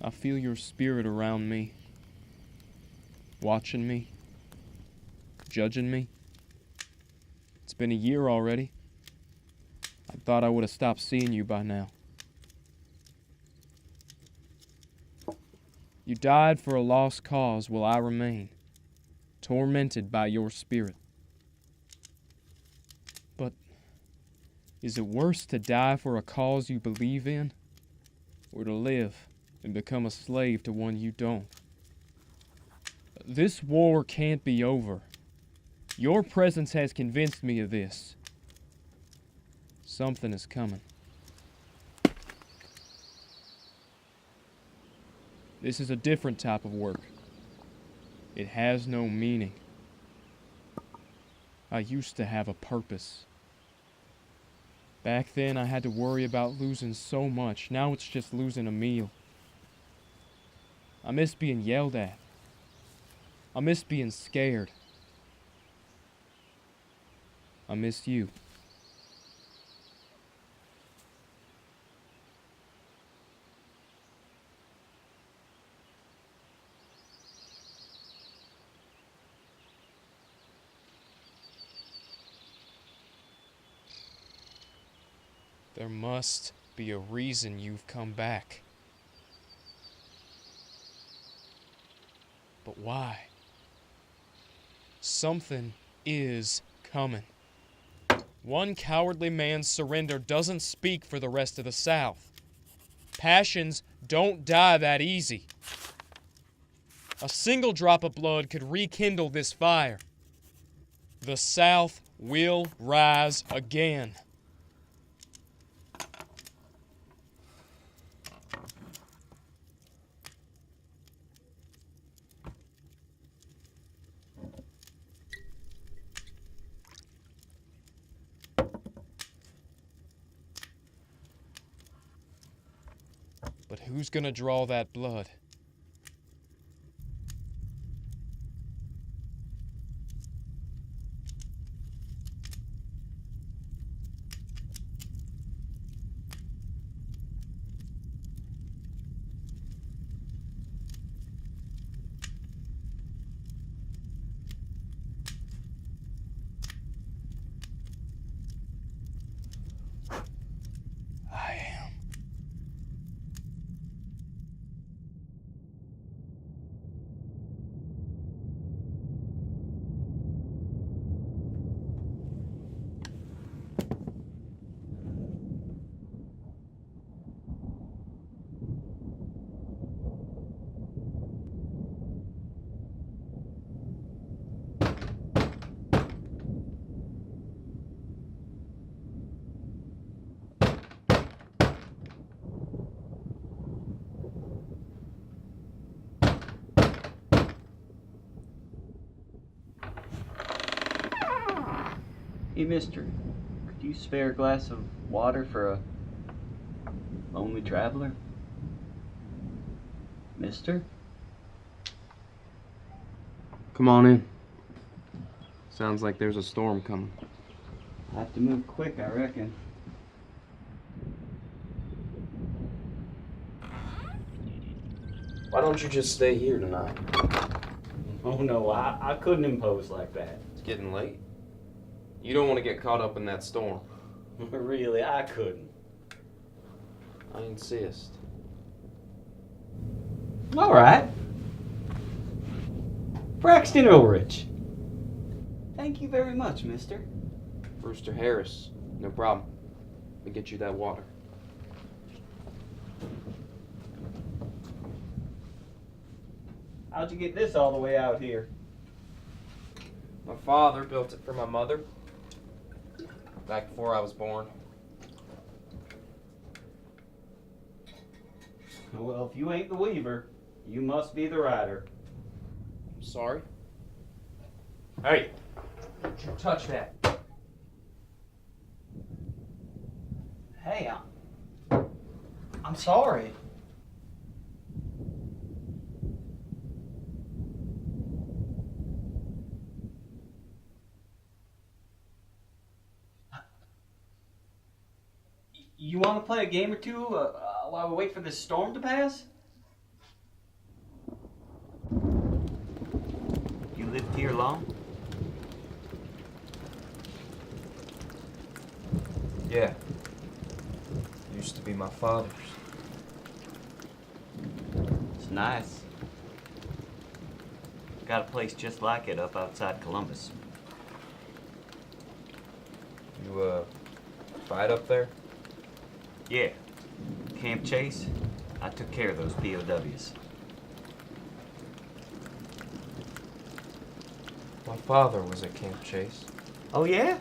I feel your spirit around me, watching me, judging me. It's been a year already. I thought I would have stopped seeing you by now. You died for a lost cause while I remain, tormented by your spirit. But is it worse to die for a cause you believe in, or to live and become a slave to one you don't? This war can't be over. Your presence has convinced me of this. Something is coming. This is a different type of work. It has no meaning. I used to have a purpose. Back then I had to worry about losing so much. Now it's just losing a meal. I miss being yelled at. I miss being scared. I miss you. There must be a reason you've come back. But why? Something is coming. One cowardly man's surrender doesn't speak for the rest of the South. Passions don't die that easy. A single drop of blood could rekindle this fire. The South will rise again. But who's gonna draw that blood? I am. Hey, mister, could you spare a glass of water for a lonely traveler? Mister? Come on in. Sounds like there's a storm coming. I have to move quick, I reckon. Why don't you just stay here tonight? Oh no, I couldn't impose like that. It's getting late. You don't want to get caught up in that storm. Really, I couldn't. I insist. All right. Braxton Ulrich. Thank you very much, mister. Brewster Harris. No problem. Let me get you that water. How'd you get this all the way out here? My father built it for my mother. Back before I was born. Well, if you ain't the weaver, you must be the rider. I'm sorry. Hey! Don't you touch that. Hey, I'm sorry. You want to play a game or two while we wait for this storm to pass? lived here long? Yeah. Used to be my father's. It's nice. Got a place just like it up outside Columbus. You, fight up there? Yeah. Camp Chase. I took care of those POWs. My father was at Camp Chase. Oh, yeah?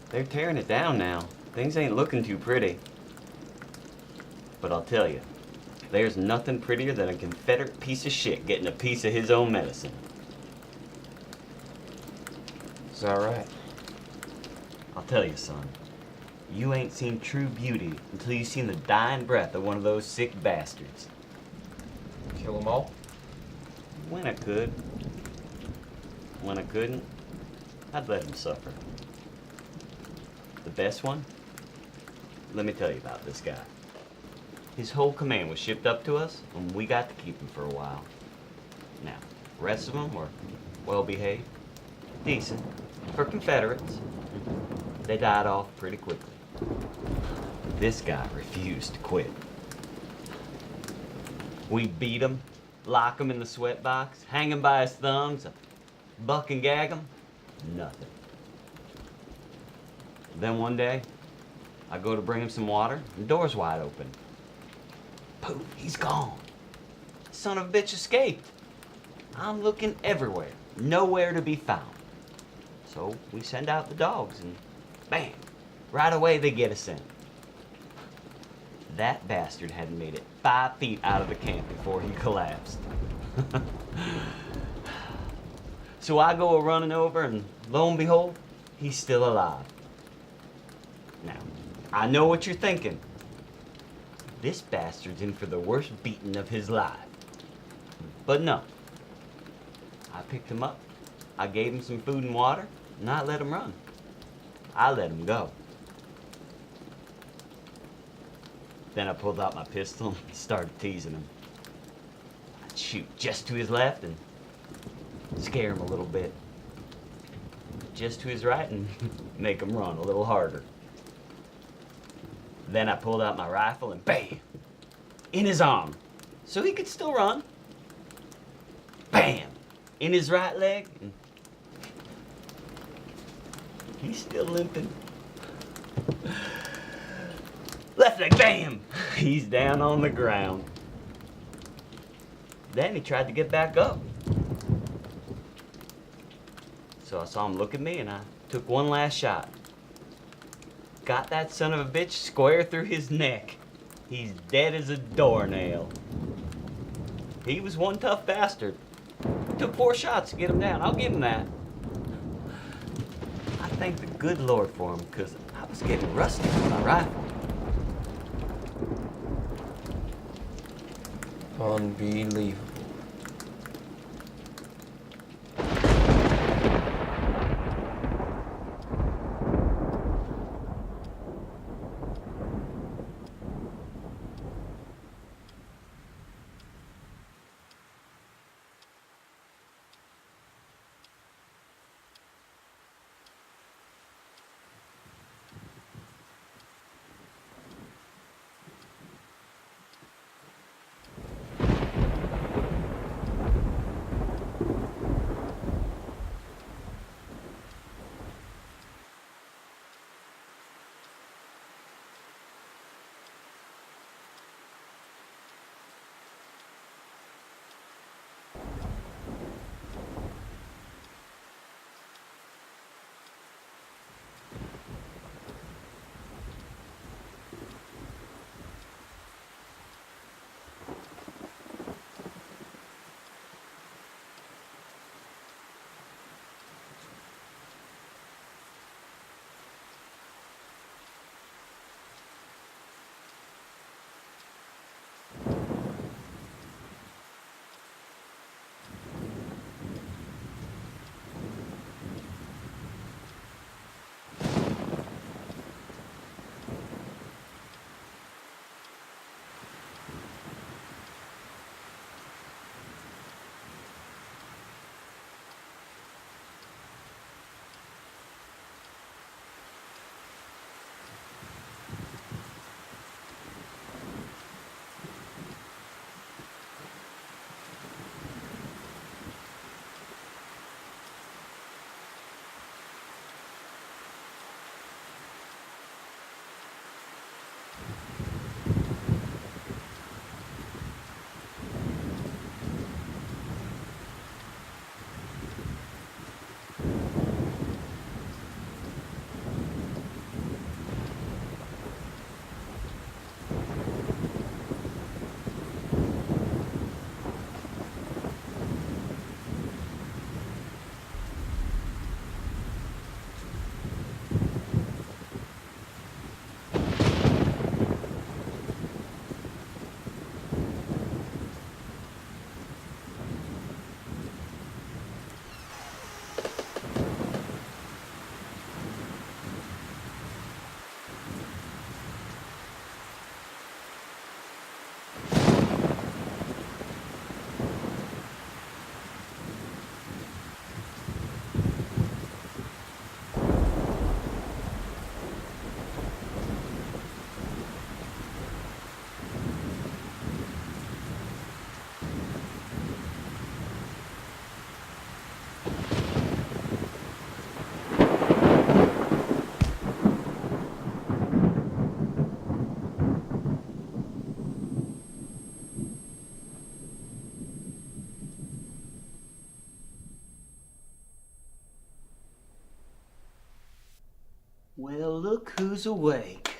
They're tearing it down now. Things ain't looking too pretty. But I'll tell you, there's nothing prettier than a Confederate piece of shit getting a piece of his own medicine. Is that right? I'll tell you, son. You ain't seen true beauty until you seen the dying breath of one of those sick bastards. Kill 'em all? When I could. When I couldn't, I'd let him suffer. The best one? Let me tell you about this guy. His whole command was shipped up to us, and we got to keep him for a while. Now, the rest of them were well-behaved, decent, for Confederates. They died off pretty quickly. This guy refused to quit. We beat him, lock him in the sweat box, hang him by his thumbs, buck and gag him. Nothing. Then one day, I go to bring him some water, and the door's wide open. Poof, he's gone. Son of a bitch escaped. I'm looking everywhere, nowhere to be found. So we send out the dogs, and bam, right away they get us in. That bastard hadn't made it 5 feet out of the camp before he collapsed. So I go running over, and lo and behold, he's still alive. Now, I know what you're thinking. This bastard's in for the worst beating of his life. But no. I picked him up, I gave him some food and water, and I let him run. I let him go. Then I pulled out my pistol and started teasing him. I'd shoot just to his left and scare him a little bit. Just to his right and make him run a little harder. Then I pulled out my rifle and bam! In his arm. So he could still run. Bam! In his right leg. And he's still limping. Left leg, bam! He's down on the ground. Then he tried to get back up. So I saw him look at me and I took one last shot. Got that son of a bitch square through his neck. He's dead as a doornail. He was one tough bastard. Took 4 shots to get him down. I'll give him that. I thank the good Lord for him because I was getting rusty with my rifle. Unbelievable. look who's awake.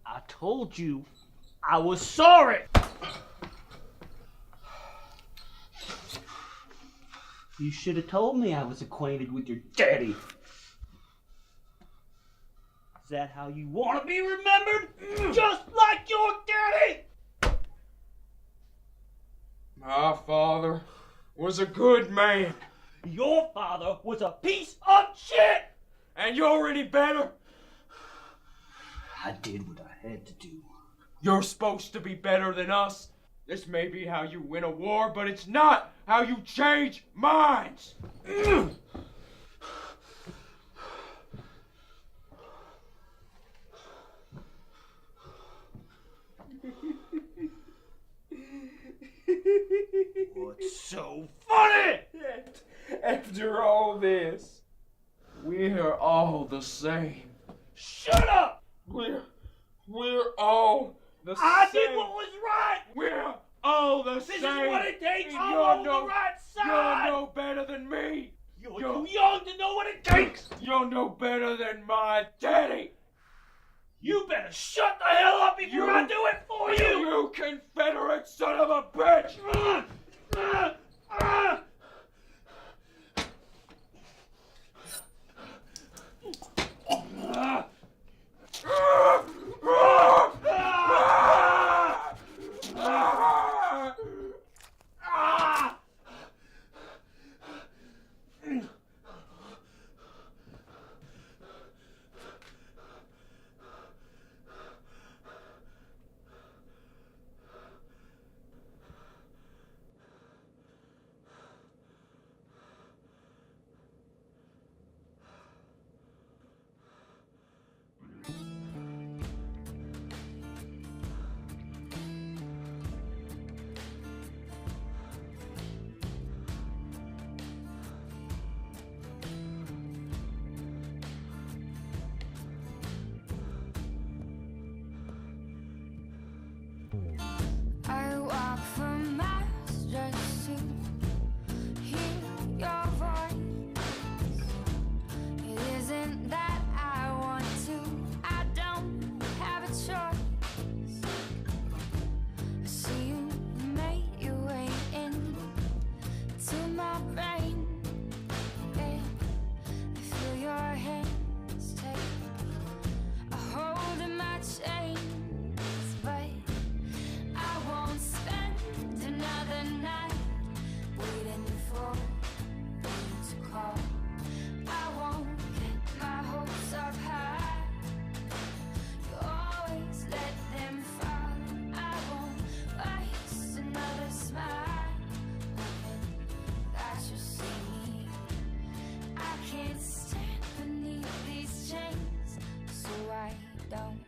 I told you I was sorry. You should have told me I was acquainted with your daddy. Is that how you want to be remembered? Just like your daddy? My father was a good man. Your father was a piece of shit! And you're any better? I did what I had to do. You're supposed to be better than us. This may be how you win a war, but it's not how you change minds. What's so funny? After all this, we're all the same. Shut up! We're all the I same. did what was right! We're all the This same. is what it takes! And I'm you're on no, the right side! You're no better than me. You're too young to know what it takes! You're no better than my daddy. You better shut the hell up before I do it for you! You Confederate son of a bitch! I walk for miles just to hear your voice. It isn't that I want to, I don't have a choice. I see you made your way in to my brain, and I feel your hands take a hold of my chains, but I won't spend another night waiting for you to call. I won't get my hopes up high. You always let them fall. I won't waste another smile hoping that you'll see me. I can't stand beneath these chains, so I don't